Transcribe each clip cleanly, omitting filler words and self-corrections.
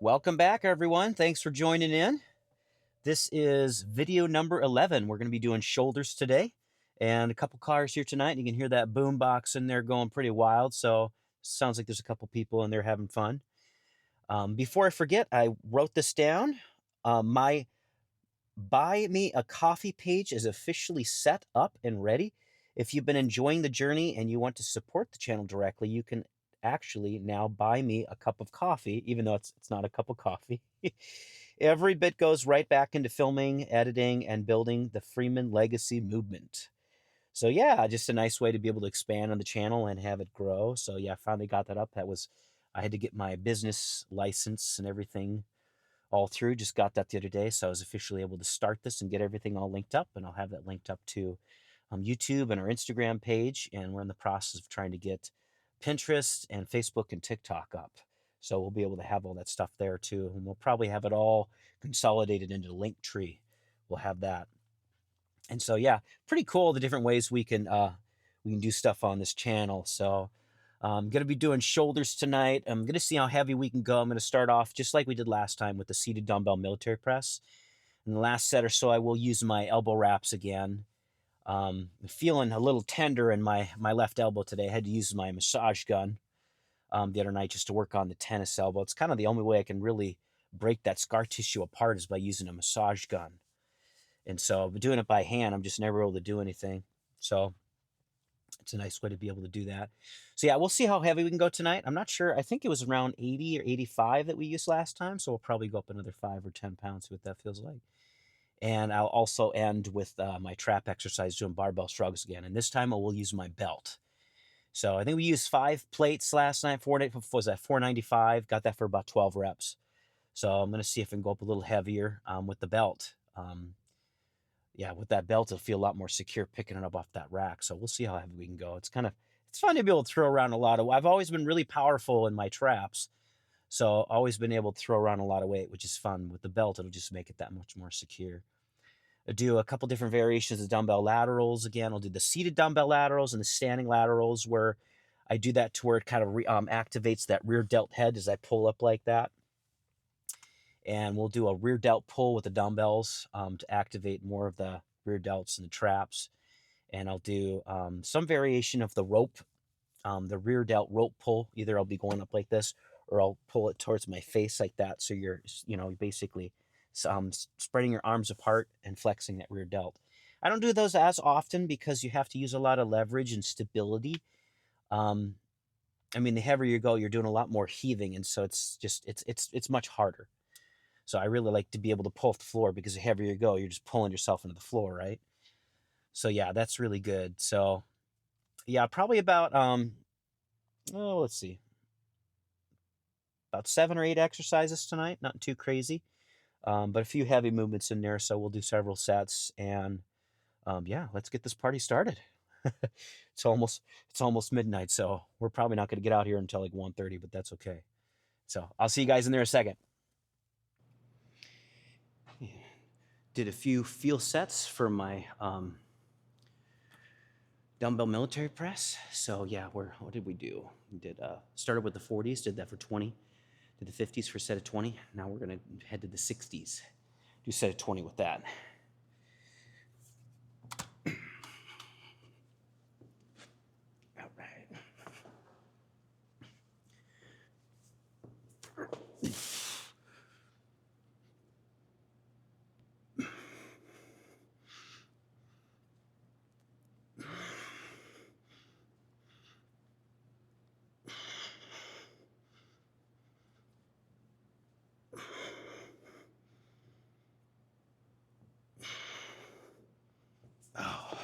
Welcome back, everyone. Thanks for joining in. This is video number 11. We're going to be doing shoulders today, and a couple cars here tonight. You can hear that boom box in there going pretty wild, so sounds like there's a couple people in there having fun. Before I forget, I wrote this down. My Buy Me a Coffee page is officially set up and ready. If you've been enjoying the journey and you want to support the channel directly, you can actually now buy me a cup of coffee, even though it's not a cup of coffee. Every bit goes right back into filming, editing, and building the Freeman Legacy movement. So yeah, just a nice way to be able to expand on the channel and have it grow. So yeah, I finally got that up. I had to get my business license and everything all through. Just got that the other day, so I was officially able to start this and get everything all linked up, and I'll have that linked up to YouTube and our Instagram page, and we're in the process of trying to get Pinterest and Facebook and TikTok up. So we'll be able to have all that stuff there too, and we'll probably have it all consolidated into the link tree. We'll have that. And so yeah, pretty cool the different ways we can do stuff on this channel. So I'm going to be doing shoulders tonight. I'm going to see how heavy we can go. I'm going to start off just like we did last time with the seated dumbbell military press. In the last set or so, I will use my elbow wraps again. I'm feeling a little tender in my left elbow today. I had to use my massage gun the other night just to work on the tennis elbow. It's kind of the only way I can really break that scar tissue apart is by using a massage gun. And so doing it by hand, I'm just never able to do anything. So it's a nice way to be able to do that. So yeah, we'll see how heavy we can go tonight. I'm not sure. I think it was around 80 or 85 that we used last time. So we'll probably go up another 5 or 10 pounds, see what that feels like. And I'll also end with my trap exercise doing barbell shrugs again. And this time I will use my belt. So I think we used 5 plates last night. What was that? 495. Got that for about 12 reps. So I'm going to see if I can go up a little heavier with the belt. Yeah, with that belt, it'll feel a lot more secure picking it up off that rack. So we'll see how heavy we can go. It's fun to be able to throw around a lot of. I've always been really powerful in my traps, so always been able to throw around a lot of weight, which is fun. With the belt, it'll just make it that much more secure. I'll do a couple different variations of dumbbell laterals. Again, I'll do the seated dumbbell laterals and the standing laterals, where I do that to where it kind of activates that rear delt head as I pull up like that. And we'll do a rear delt pull with the dumbbells to activate more of the rear delts and the traps. And I'll do some variation of the rope, the rear delt rope pull. Either I'll be going up like this, or I'll pull it towards my face like that. So you're basically spreading your arms apart and flexing that rear delt. I don't do those as often because you have to use a lot of leverage and stability. The heavier you go, you're doing a lot more heaving, and so it's much harder. So I really like to be able to pull off the floor, because the heavier you go, you're just pulling yourself into the floor, right? So yeah, that's really good. So yeah, probably about let's see, about 7 or 8 exercises tonight. Not too crazy, but a few heavy movements in there. So we'll do several sets, and yeah, let's get this party started. it's almost midnight, so we're probably not going to get out here until like 1:30, but that's okay. So I'll see you guys in there in a second. Did a few feel sets for my dumbbell military press. So yeah, what did we do? We did started with the 40s, did that for 20, did the 50s for a set of 20. Now we're gonna head to the 60s, do a set of 20 with that. All right. Oh,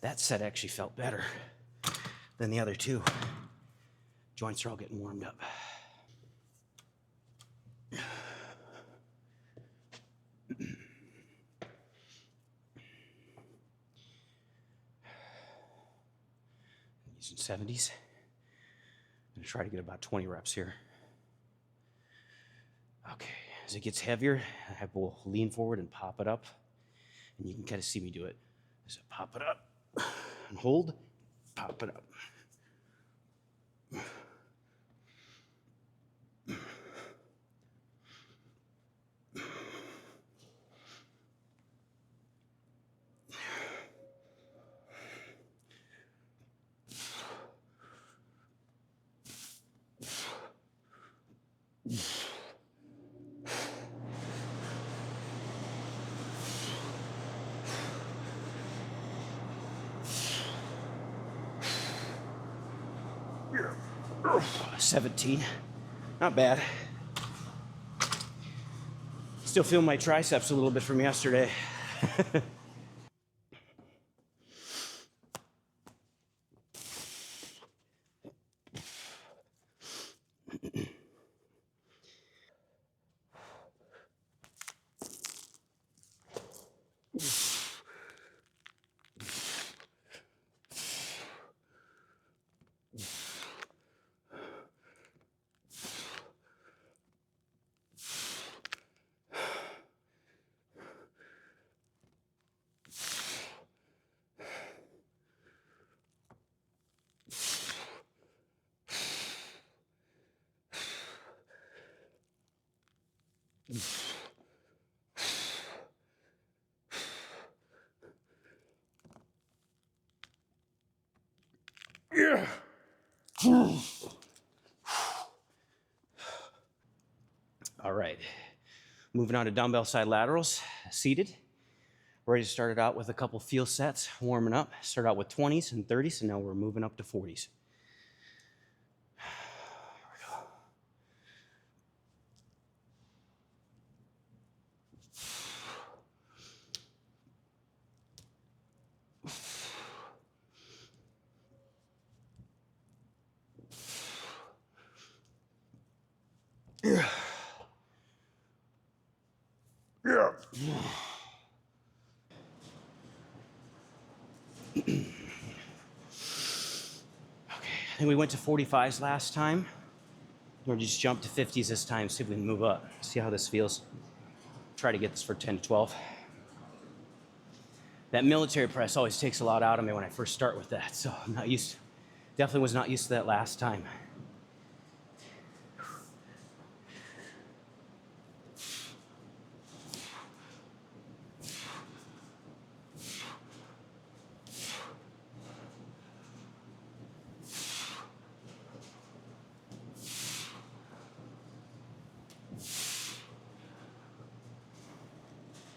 that set actually felt better than the other two. Joints are all getting warmed up. Using 70s. I'm gonna try to get about 20 reps here. Okay, as it gets heavier, I will lean forward and pop it up. And you can kind of see me do it. So pop it up and hold, pop it up. 17. Not bad. Still feel my triceps a little bit from yesterday. Yeah. All right, moving on to dumbbell side laterals, seated. Ready to start it out with a couple feel sets, warming up. Start out with 20s and 30s, and now we're moving up to 40s. Yeah. Yeah. Okay, I think we went to 45s last time. We'll just jump to 50s this time, see if we can move up, see how this feels. Try to get this for 10 to 12. That military press always takes a lot out of me when I first start with that, so I'm not used, definitely was not used to that last time.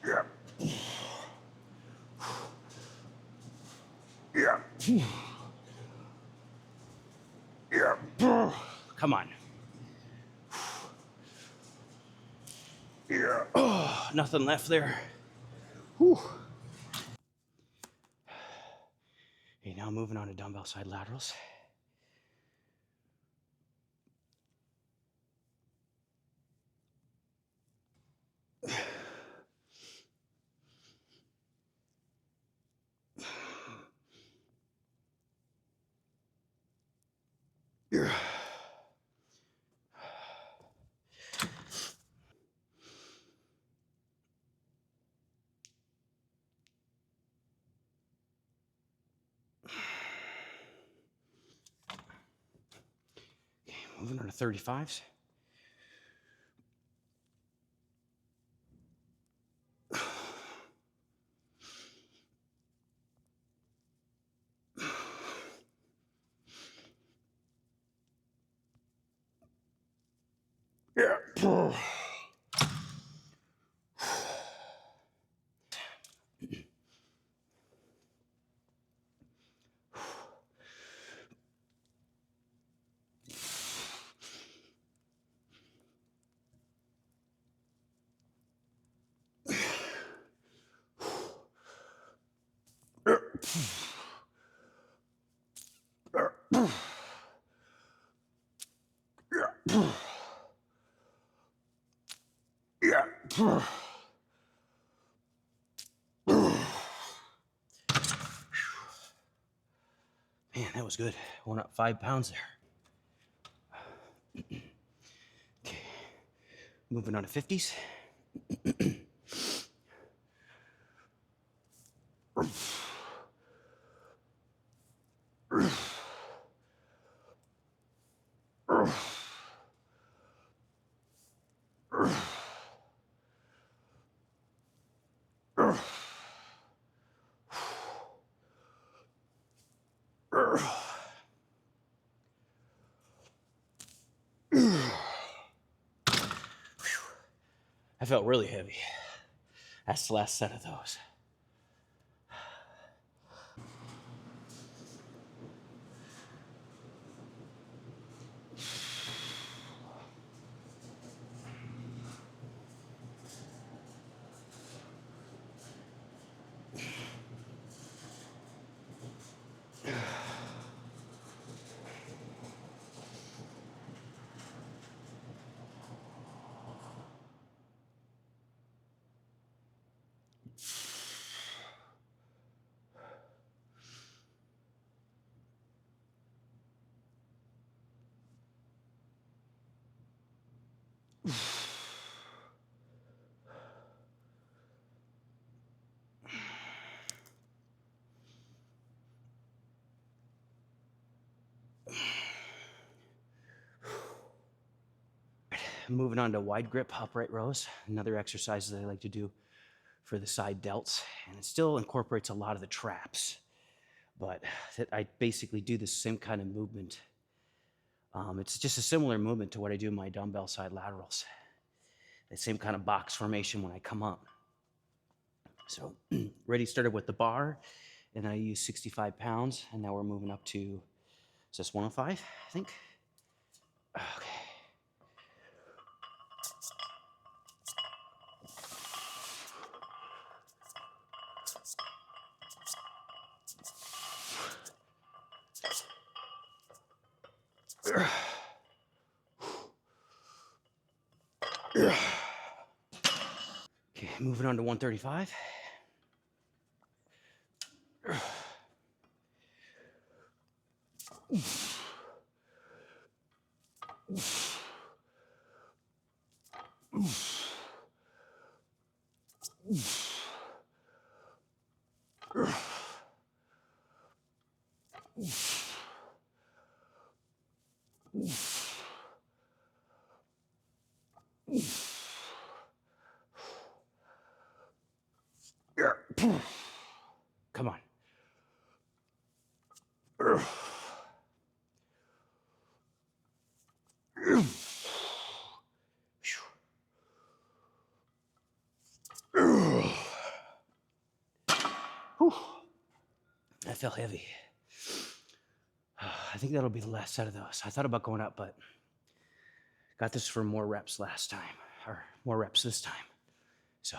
Yeah. Yeah. Yeah. Come on. Yeah. Oh, nothing left there. Whew. Okay, now moving on to dumbbell side laterals. Yeah. Okay, moving on to 35s. Yeah. Yeah. Man, that was good. Went up 5 pounds there. Okay, moving on to 50s. I felt really heavy. That's the last set of those. moving on to wide grip upright rows, another exercise that I like to do for the side delts, and it still incorporates a lot of the traps, but I basically do the same kind of movement. It's just a similar movement to what I do in my dumbbell side laterals. The same kind of box formation when I come up. So already started with the bar, and I use 65 pounds, and now we're moving up to, is this 105, I think? Okay. Okay, moving on to 135. Come on. That felt heavy. I think that'll be the last set of those. I thought about going up, but got this for more reps last time, or more reps this time. So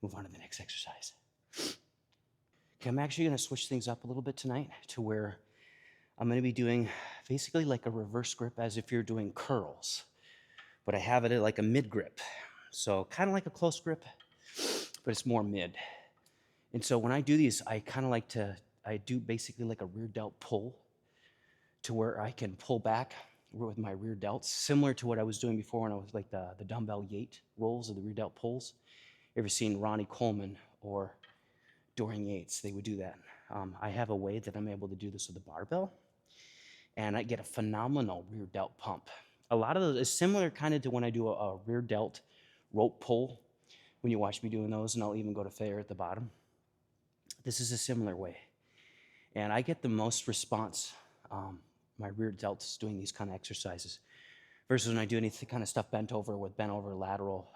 move on to the next exercise. Okay, I'm actually gonna switch things up a little bit tonight to where I'm gonna be doing basically like a reverse grip as if you're doing curls, but I have it at like a mid grip. So kind of like a close grip, but it's more mid. And so when I do these, I kind of like to, I do basically like a rear delt pull to where I can pull back with my rear delts, similar to what I was doing before when I was like the dumbbell Yate rolls or the rear delt pulls. You ever seen Ronnie Coleman or Dorian Yates? They would do that. I have a way that I'm able to do this with a barbell, and I get a phenomenal rear delt pump. A lot of those is similar kind of to when I do a rear delt rope pull, when you watch me doing those, and I'll even go to fair at the bottom. This is a similar way. And I get the most response, my rear delts doing these kind of exercises, versus when I do any kind of stuff bent over with bent over lateral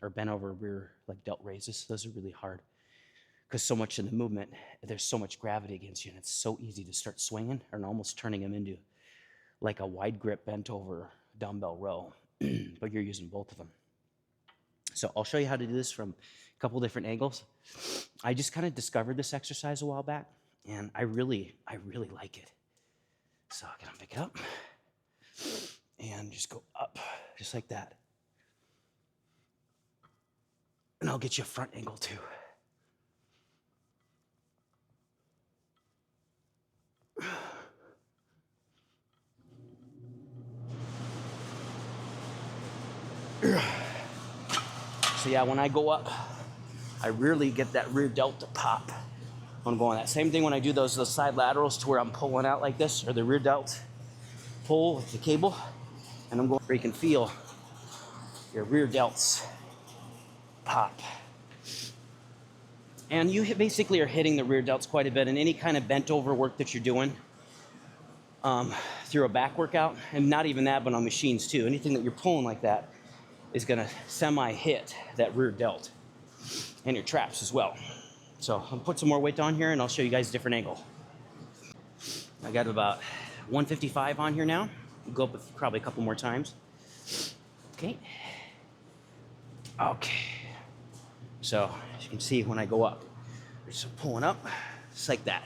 or bent over rear like delt raises. Those are really hard because so much in the movement, there's so much gravity against you, and it's so easy to start swinging and almost turning them into like a wide grip bent over dumbbell row, but you're using both of them. So I'll show you how to do this from a couple different angles. I just kind of discovered this exercise a while back, and I really like it. So I'm gonna pick it up and just go up, just like that. And I'll get you a front angle too. So yeah, when I go up, I really get that rear delt to pop. I'm going that same thing when I do those side laterals to where I'm pulling out like this, or the rear delt pull with the cable, and I'm going where you can feel your rear delts pop. And you basically are hitting the rear delts quite a bit in any kind of bent over work that you're doing through a back workout, and not even that, but on machines too. Anything that you're pulling like that is gonna semi-hit that rear delt and your traps as well. So I'll put some more weight on here and I'll show you guys a different angle. I got about 155 on here now. We'll go up probably a couple more times. Okay. Okay. So as you can see, when I go up, just pulling up, just like that.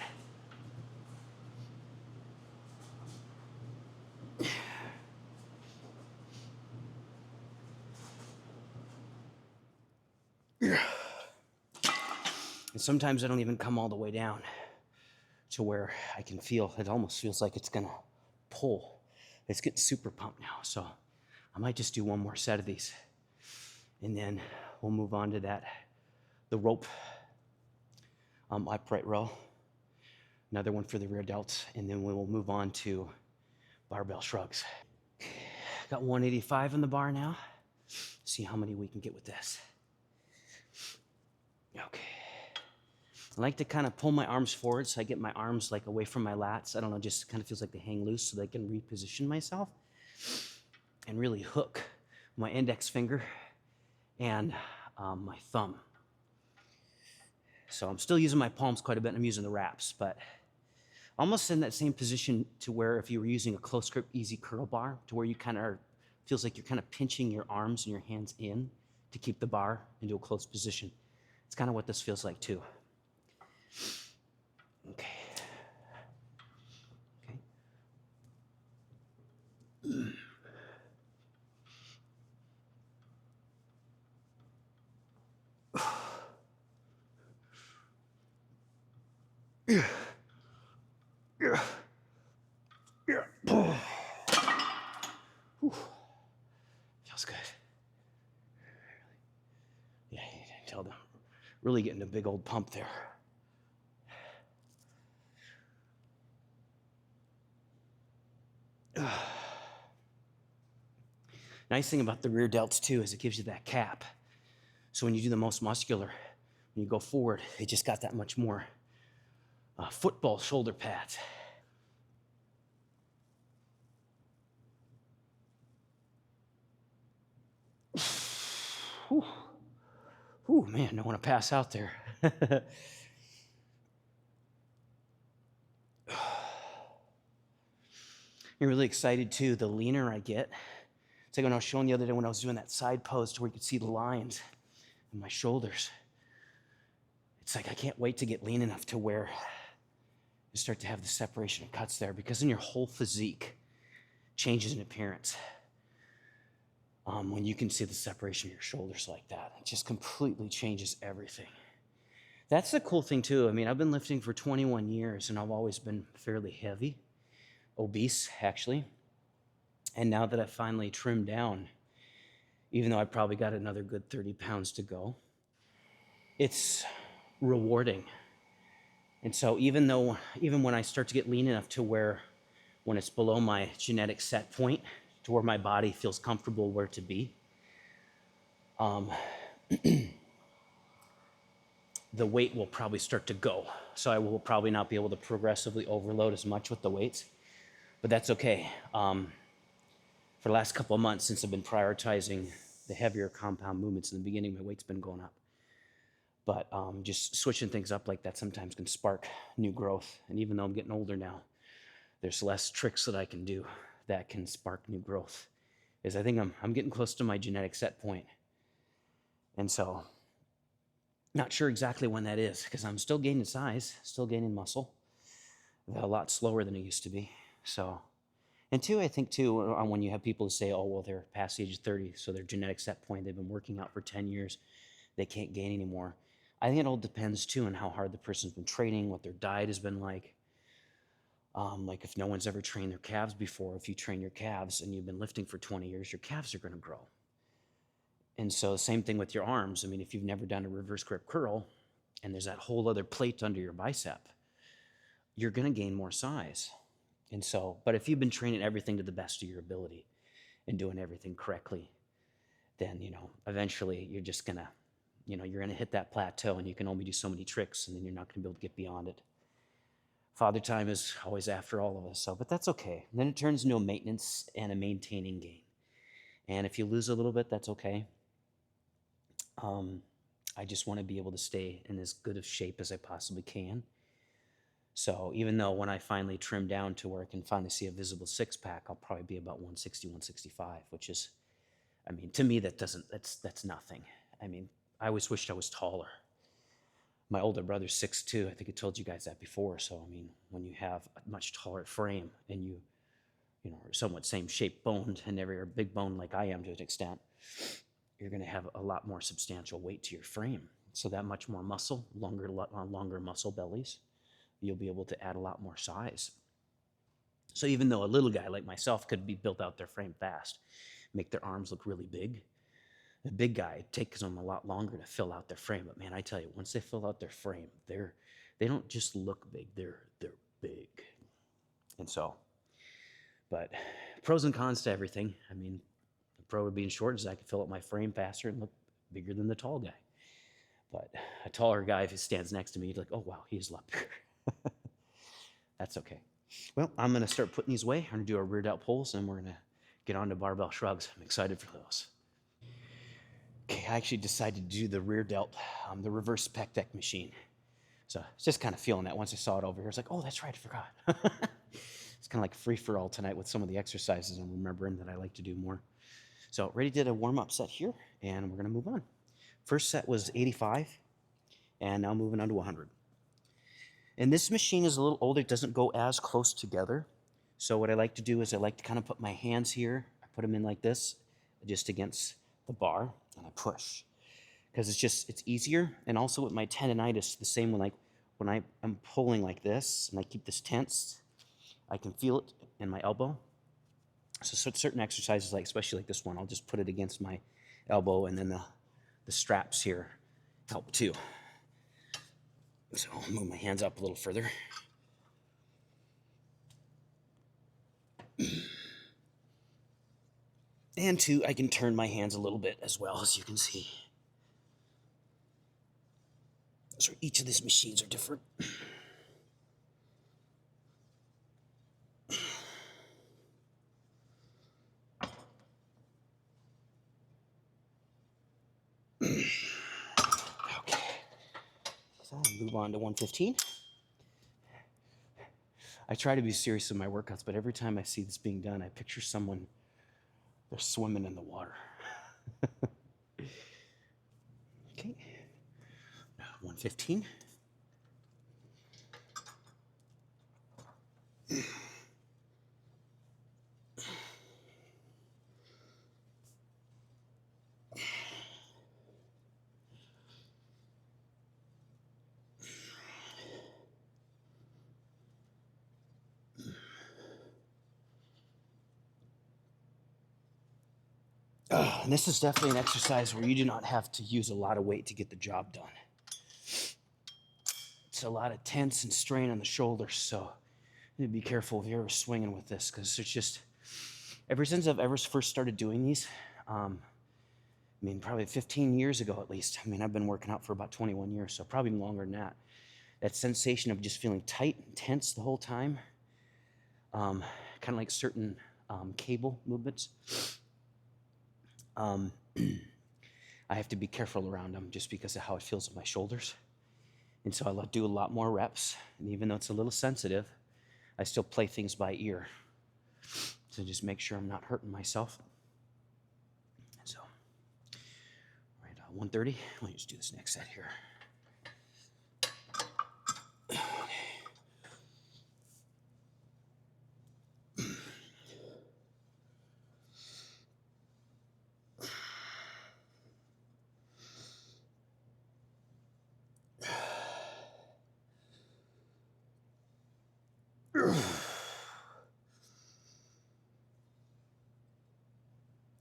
And sometimes I don't even come all the way down to where I can feel, it almost feels like it's gonna pull. It's getting super pumped now. So I might just do one more set of these, and then we'll move on to that, the rope upright row, another one for the rear delts, and then we will move on to barbell shrugs. Got 185 in the bar now. See how many we can get with this. Okay. I like to kind of pull my arms forward so I get my arms like away from my lats. I don't know, just kind of feels like they hang loose so that I can reposition myself and really hook my index finger and my thumb. So I'm still using my palms quite a bit, and I'm using the wraps, but almost in that same position to where if you were using a close grip easy curl bar, to where you kind of feels like you're kind of pinching your arms and your hands in to keep the bar into a close position. It's kind of what this feels like too. Okay. Yeah. Yeah. Yeah. Whew. Feels good. Yeah, you can tell them really getting a big old pump there. Nice thing about the rear delts too is it gives you that cap. So when you do the most muscular, when you go forward, it just got that much more football shoulder pads. Whew. Whew, man, don't want to pass out there. You're really excited too, the leaner I get. It's like when I was showing the other day when I was doing that side pose to where you could see the lines in my shoulders. It's like I can't wait to get lean enough to where you start to have the separation of cuts there, because then your whole physique changes in appearance. When you can see the separation of your shoulders like that, it just completely changes everything. That's the cool thing too. I mean, I've been lifting for 21 years and I've always been fairly heavy, obese actually. And now that I've finally trimmed down, even though I probably got another good 30 pounds to go, it's rewarding. And so even when I start to get lean enough to where when it's below my genetic set point, to where my body feels comfortable where to be, the weight will probably start to go. So I will probably not be able to progressively overload as much with the weights, but that's okay. For the last couple of months, since I've been prioritizing the heavier compound movements in the beginning, my weight's been going up. But just switching things up like that sometimes can spark new growth. And even though I'm getting older now, there's less tricks that I can do that can spark new growth. Is I think I'm getting close to my genetic set point. And so, not sure exactly when that is, because I'm still gaining size, still gaining muscle, a lot slower than I used to be. So, and two, I think too, when you have people who say, oh, well, they're past the age of 30, so their genetic set point, they've been working out for 10 years, they can't gain anymore. I think it all depends too on how hard the person's been training, what their diet has been like. Like if no one's ever trained their calves before, if you train your calves and you've been lifting for 20 years, your calves are going to grow. And so same thing with your arms. I mean, if you've never done a reverse grip curl and there's that whole other plate under your bicep, you're going to gain more size. And so, but if you've been training everything to the best of your ability and doing everything correctly, then, eventually you're just going to, you're going to hit that plateau and you can only do so many tricks and then you're not going to be able to get beyond it. Father time is always after all of us, but that's okay. And then it turns into a maintenance and a maintaining game. And if you lose a little bit, that's okay. I just want to be able to stay in as good of shape as I possibly can. So even though when I finally trim down to where I can finally see a visible six-pack, I'll probably be about 160, 165, which is, I mean, to me, that's nothing. I mean, I always wished I was taller. My older brother's 6'2". I think I told you guys that before. So, I mean, when you have a much taller frame and you are somewhat same shape boned and never are big boned like I am to an extent, you're going to have a lot more substantial weight to your frame. So that much more muscle, longer muscle bellies, you'll be able to add a lot more size. So even though a little guy like myself could be built out their frame fast, make their arms look really big, the big guy, it takes them a lot longer to fill out their frame. But man, I tell you, once they fill out their frame, they don't just look big, they're big. And so, but pros and cons to everything. I mean, pro to being short is I can fill up my frame faster and look bigger than the tall guy. But a taller guy, if he stands next to me, he's like, oh, wow, he's a lot bigger. That's okay. Well, I'm going to start putting these away. I'm going to do our rear delt pulls, and we're going to get on to barbell shrugs. I'm excited for those. Okay, I actually decided to do the rear delt, the reverse pec deck machine. So it's just kind of feeling that. Once I saw it over here, it's like, oh, that's right, I forgot. It's kind of like free-for-all tonight with some of the exercises I'm remembering that I like to do more. So already did a warm-up set here, and we're going to move on. First set was 85, and now moving on to 100. And this machine is a little older. It doesn't go as close together. So what I like to do is I like to kind of put my hands here. I put them in like this, just against the bar, and I push. Because it's easier. And also with my tendonitis, the same when I'm pulling like this, and I keep this tense, I can feel it in my elbow. So certain exercises, like especially like this one, I'll just put it against my elbow, and then the straps here help too. So I'll move my hands up a little further. And two, I can turn my hands a little bit as well, as you can see. So each of these machines are different. Okay, so I'll move on to 115. I try to be serious in my workouts, but every time I see this being done, I picture someone, they're swimming in the water. Okay, 115. And this is definitely an exercise where you do not have to use a lot of weight to get the job done. It's a lot of tense and strain on the shoulders, so you need to be careful if you're ever swinging with this, because it's just, ever since I've ever first started doing these, I mean, probably 15 years ago at least. I mean, I've been working out for about 21 years, so probably longer than that. That sensation of just feeling tight and tense the whole time, kind of like certain cable movements. I have to be careful around them just because of how it feels in my shoulders. And so I do a lot more reps. And even though it's a little sensitive, I still play things by ear. So just make sure I'm not hurting myself. So, all right, 130. Let me just do this next set here.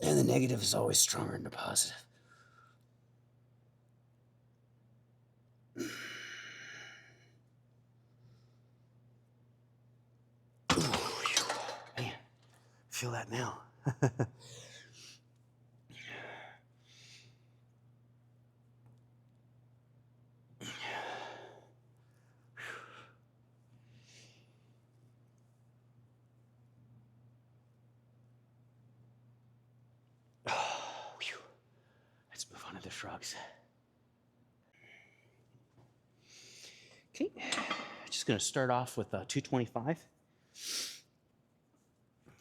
And the negative is always stronger than the positive. Man, feel that now. Let's move on to the shrugs. Okay, just gonna start off with 225.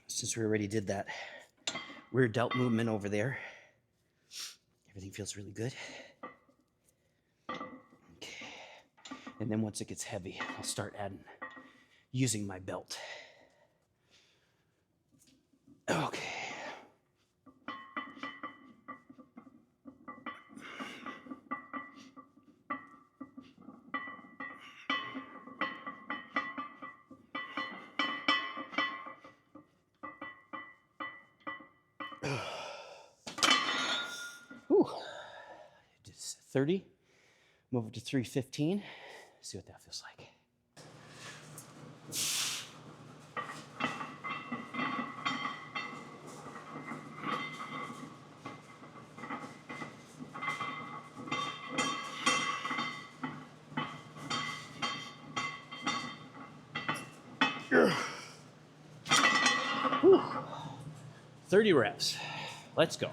Since we already did that rear delt movement over there, everything feels really good. Okay, and then once it gets heavy, I'll start using my belt. Okay. Whew. Just 30, move it to 315, see what that feels like. Whew. 30 reps. Let's go.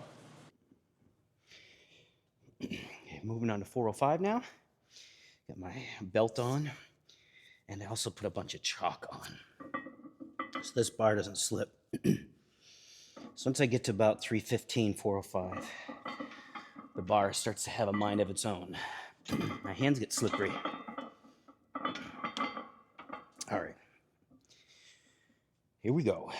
Okay, moving on to 405 now. Got my belt on, and I also put a bunch of chalk on so this bar doesn't slip. So once I get to about 315, 405, the bar starts to have a mind of its own. My hands get slippery. All right, here we go.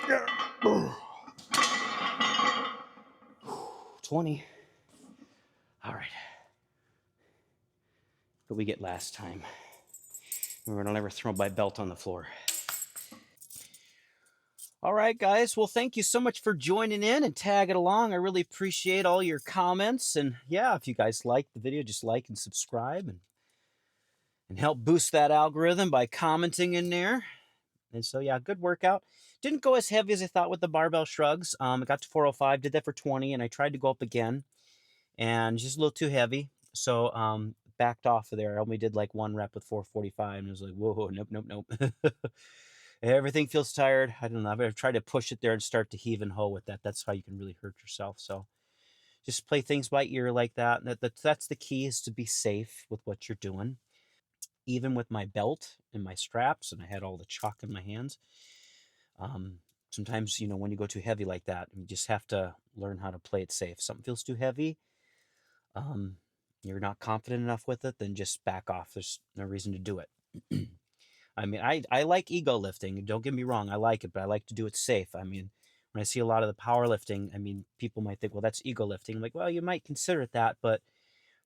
Yeah. 20. All right. What we get last time? Remember, don't ever throw my belt on the floor. All right, guys. Well, thank you so much for joining in and tagging along. I really appreciate all your comments. And yeah, if you guys like the video, just like and subscribe and help boost that algorithm by commenting in there. And so, yeah, good workout. Didn't go as heavy as I thought with the barbell shrugs. I got to 405, did that for 20, and I tried to go up again, and just a little too heavy. So, backed off of there. I only did like 1 rep with 445, and I was like, whoa, nope, nope, nope. Everything feels tired. I don't know. I've tried to push it there and start to heave and hoe with that. That's how you can really hurt yourself. So just play things by ear like that. That's the key, is to be safe with what you're doing. Even with my belt and my straps, and I had all the chalk in my hands. Sometimes, when you go too heavy like that, you just have to learn how to play it safe. If something feels too heavy, you're not confident enough with it, then just back off. There's no reason to do it. I mean, I like ego lifting. Don't get me wrong, I like it, but I like to do it safe. I mean, when I see a lot of the powerlifting, I mean, people might think, well, that's ego lifting. I'm like, well, you might consider it that, but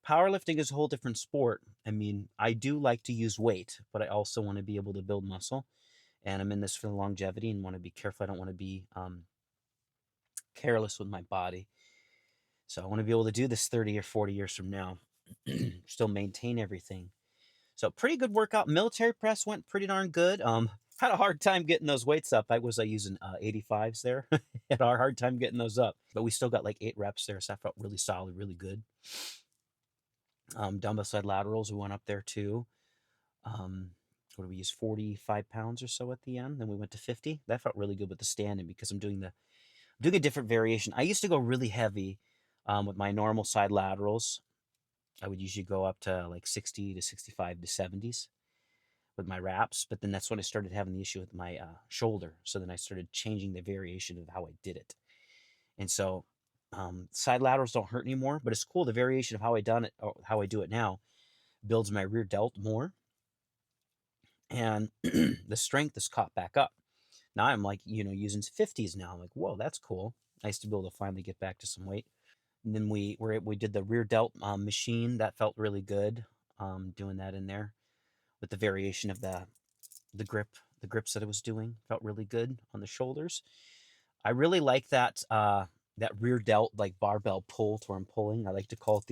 powerlifting is a whole different sport. I mean, I do like to use weight, but I also want to be able to build muscle. And I'm in this for the longevity and want to be careful. I don't want to be careless with my body. So I want to be able to do this 30 or 40 years from now, still maintain everything. So pretty good workout. Military press went pretty darn good. Had a hard time getting those weights up. I was using 85s there. Had a hard time getting those up, but we still got like 8 reps there, so I felt really solid, really good. Dumbbell side laterals, we went up there too. What do we use? 45 pounds or so at the end. Then we went to 50. That felt really good with the standing, because I'm doing a different variation. I used to go really heavy with my normal side laterals. I would usually go up to like 60 to 65 to 70s with my wraps, but then that's when I started having the issue with my shoulder. So then I started changing the variation of how I did it. And so side laterals don't hurt anymore, but it's cool. The variation of how I done it, or how I do it now, builds my rear delt more, and the strength is caught back up. Now I'm like, using 50s now. I'm like, whoa, that's cool. Nice to be able to finally get back to some weight. And then we did the rear delt machine. That felt really good. Doing that in there with the variation of the grips that I was doing, felt really good on the shoulders. I really like that that rear delt, like barbell pull, to where I'm pulling. I like to call it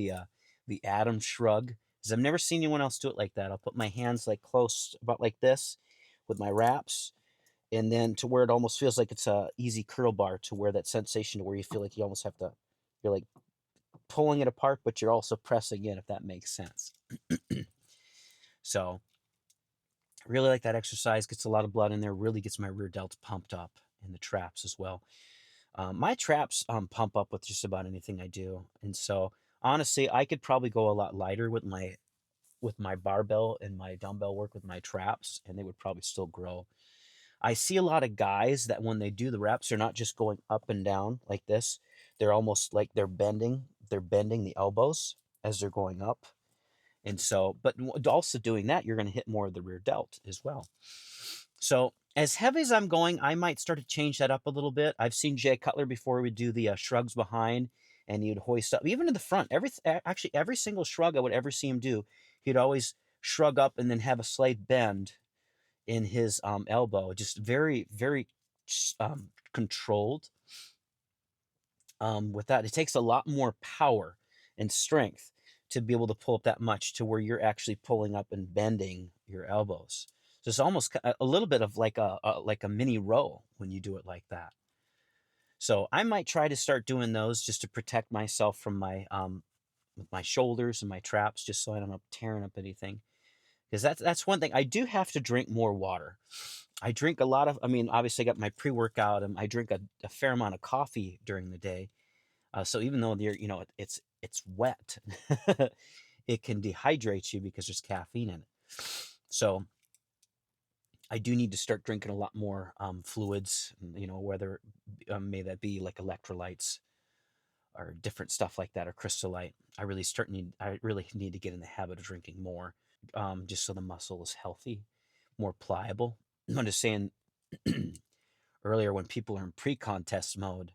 the Adam shrug, because I've never seen anyone else do it like that. I'll put my hands like close, about like this, with my wraps, and then to where it almost feels like it's a easy curl bar, to where that sensation to where you feel like you almost have to, you're like pulling it apart, but you're also pressing in, if that makes sense. So really like that exercise. Gets a lot of blood in there. Really gets my rear delts pumped up, in the traps as well. My traps pump up with just about anything I do, and so honestly, I could probably go a lot lighter with my barbell and my dumbbell work with my traps, and they would probably still grow. I see a lot of guys that when they do the reps, they're not just going up and down like this. They're almost like they're bending. They're bending the elbows as they're going up. And so, but also doing that, you're going to hit more of the rear delt as well. So as heavy as I'm going, I might start to change that up a little bit. I've seen Jay Cutler before. We do the shrugs behind, and he'd hoist up, even in the front. Actually, every single shrug I would ever see him do, he'd always shrug up and then have a slight bend in his elbow. Just very, very controlled. With that, it takes a lot more power and strength to be able to pull up that much, to where you're actually pulling up and bending your elbows. So it's almost a little bit of like a mini row when you do it like that. So I might try to start doing those just to protect myself from my with my shoulders and my traps, just so I don't end up tearing up anything. Because that's one thing. I do have to drink more water. I drink a lot of. I mean, obviously, I got my pre-workout, and I drink a fair amount of coffee during the day. So even though it's wet, it can dehydrate you because there's caffeine in it. So I do need to start drinking a lot more fluids. Whether may that be like electrolytes or different stuff like that, or crystallite. I really need to get in the habit of drinking more, just so the muscle is healthy, more pliable. I'm just saying earlier, when people are in pre-contest mode,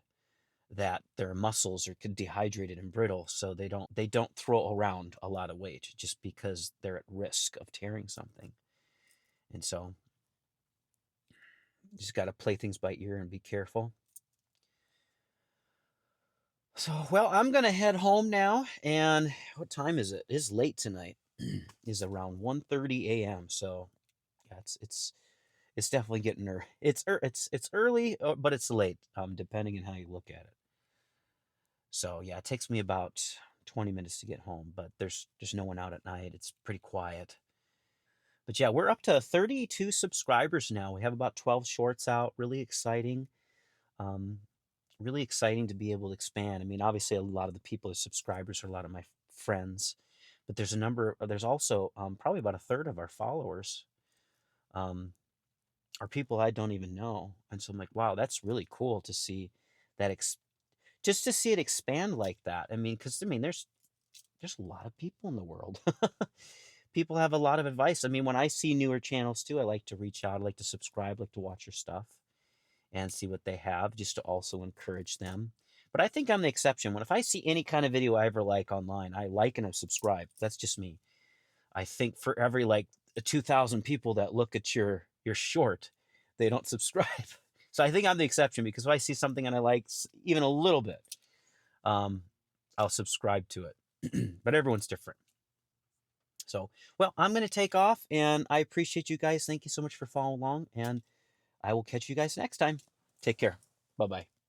that their muscles are dehydrated and brittle, so they don't throw around a lot of weight just because they're at risk of tearing something. And so you just got to play things by ear and be careful. So, well, I'm gonna head home now. And what time is it? It's late tonight. Is around 1:30 a.m. So yeah, it's definitely getting it's early, but it's late, depending on how you look at it. So yeah, it takes me about 20 minutes to get home, but there's no one out at night. It's pretty quiet. But yeah, we're up to 32 subscribers now. We have about 12 shorts out. Really exciting. Um, really exciting to be able to expand. I mean, obviously, a lot of the people as subscribers are a lot of my friends, but there's also probably about a third of our followers um, are people I don't even know. And so I'm like, wow, that's really cool to see that, just to see it expand like that. I mean, because there's a lot of people in the world. People have a lot of advice. I mean, when I see newer channels too, I like to reach out. I like to subscribe, like to watch your stuff and see what they have, just to also encourage them. But I think I'm the exception. If I see any kind of video I ever like online, I like and I subscribe. That's just me. I think for every like 2,000 people that look at your short, they don't subscribe. So I think I'm the exception, because if I see something and I like even a little bit, I'll subscribe to it. But everyone's different. So, well, I'm going to take off, and I appreciate you guys. Thank you so much for following along, and I will catch you guys next time. Take care. Bye-bye.